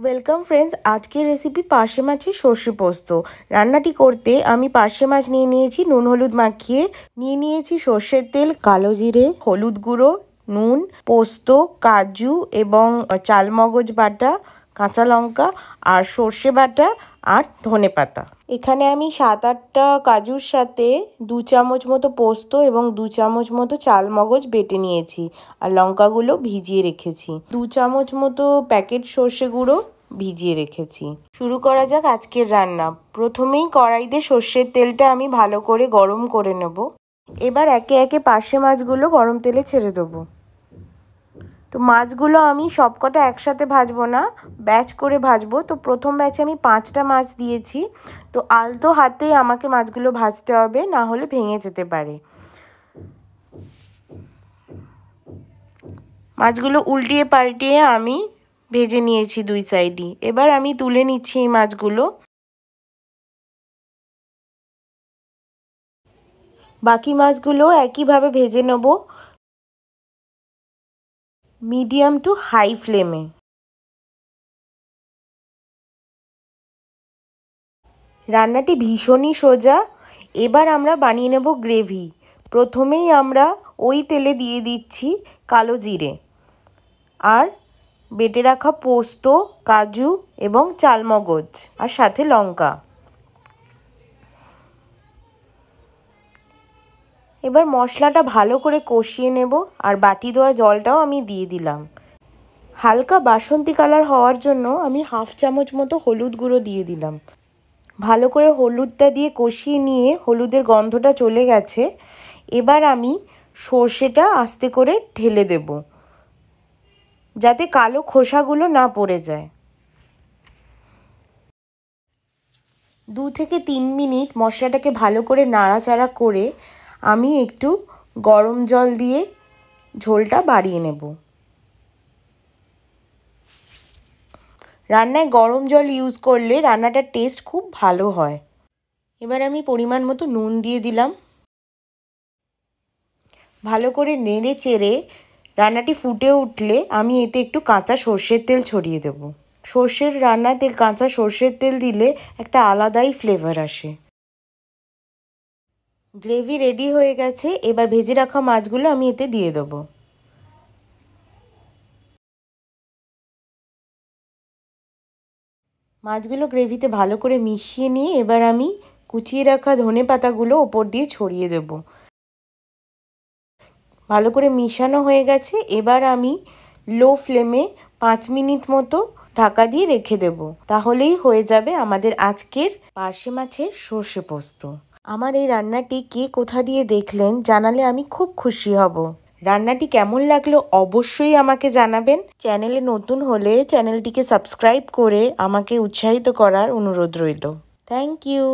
Welcome friends, আজকের recipe পার্শে মাছের সর্ষে পোস্ত। রান্নাটি করতে আমি পার্শে মাছ নিয়ে নিয়েছি নুন হলুদ মাখিয়ে, নিয়ে নিয়েছি সর্ষের তেল, কালো জিরে, হলুদ গুঁড়ো, নুন, পোস্ত, কাজু এবং চালমগজ বাটা, কাঁচা লঙ্কা আর সর্ষে বাটা আর ধনেপাতা। এখানে আমি 7-8টা কাজুর সাথে 2 চামচ মতো পোস্ত এবং 2 চামচ মতো চালমগজ বেটে নিয়েছি আর লঙ্কাগুলো ভিজিয়ে রেখেছি। 2 চামচ মতো প্যাকেট সর্ষে গুঁড়ো ভিজিয়ে রেখেছি। শুরু করা যাক আজকের রান্না। প্রথমেই কড়াইতে সর্ষের তেলটা আমি ভালো করে গরম করে নেব। এবার একে একে পার্শে মাছগুলো গরম তেলে ছেড়ে দেবো। তো মাছগুলো আমি সবকটা একসাথে ভাজবো না, ব্যাচ করে ভাজবো। তো প্রথম ব্যাচে আমি 5টা মাছ দিয়েছি। তো আলতো হাতে আমাকে মাছগুলো ভাজতে হবে, না হলে ভেঙে যেতে পারে। মাছগুলো উল্টিয়ে পাল্টিয়ে আমি ভেজে নিয়েছি 2 সাইডই। এবার আমি তুলে নিচ্ছি এই মাছগুলো। বাকি মাছগুলো একইভাবে ভেজে নেব মিডিয়াম টু হাই ফ্লেমে। রান্নাটি ভীষণই সোজা। এবার আমরা বানিয়ে নেব গ্রেভি। প্রথমেই আমরা ওই তেলে দিয়ে দিচ্ছি কালো জিরে আর বেটে রাখা পোস্ত, কাজু এবং চালমগজ আর সাথে লঙ্কা। এবার মশলাটা ভালো করে কষিয়ে নেব আর বাটি ধোয়া জলটাও আমি দিয়ে দিলাম। হালকা বাসন্তী কালার হওয়ার জন্য আমি 1/2 চামচ মতো হলুদ গুঁড়ো দিয়ে দিলাম। ভালো করে হলুদটা দিয়ে কষিয়ে নিয়ে হলুদের গন্ধটা চলে গেছে। এবার আমি সর্ষেটা আস্তে করে ঢেলে দেব, যাতে কালো খোসাগুলো না পড়ে যায়। 2 থেকে 3 মিনিট মশলাটাকে ভালো করে নাড়াচাড়া করে আমি একটু গরম জল দিয়ে ঝোলটা বাড়িয়ে নেব। রান্নায় গরম জল ইউজ করলে রান্নাটার টেস্ট খুব ভালো হয়। এবার আমি পরিমাণ মতো নুন দিয়ে দিলাম। ভালো করে নেড়ে চেড়ে রান্নাটি ফুটে উঠলে আমি এতে একটু কাঁচা সর্ষের তেল ছড়িয়ে দেব। সর্ষের রান্নাতে কাঁচা সর্ষের তেল দিলে একটা আলাদাই ফ্লেভার আসে। গ্রেভি রেডি হয়ে গেছে। এবার ভেজে রাখা মাছগুলো আমি এতে দিয়ে দেবো। মাছগুলো গ্রেভিতে ভালো করে মিশিয়ে নিয়ে এবার আমি কুচিয়ে রাখা ধনেপাতাগুলো ওপর দিয়ে ছড়িয়ে দেব। ভালো করে মিশানো হয়ে গেছে। এবার আমি লো ফ্লেমে 5 মিনিট মতো ঢাকা দিয়ে রেখে দেব। তাহলেই হয়ে যাবে আমাদের আজকের পার্শে মাছের সর্ষে পোস্ত। আমার এই রান্নাটি কে কোথা দিয়ে দেখলেন জানালে আমি খুব খুশি হব। রান্নাটি কেমন লাগলো অবশ্যই আমাকে জানাবেন। চ্যানেলে নতুন হলে চ্যানেলটিকে সাবস্ক্রাইব করে আমাকে উৎসাহিত করার অনুরোধ রইল। Thank you.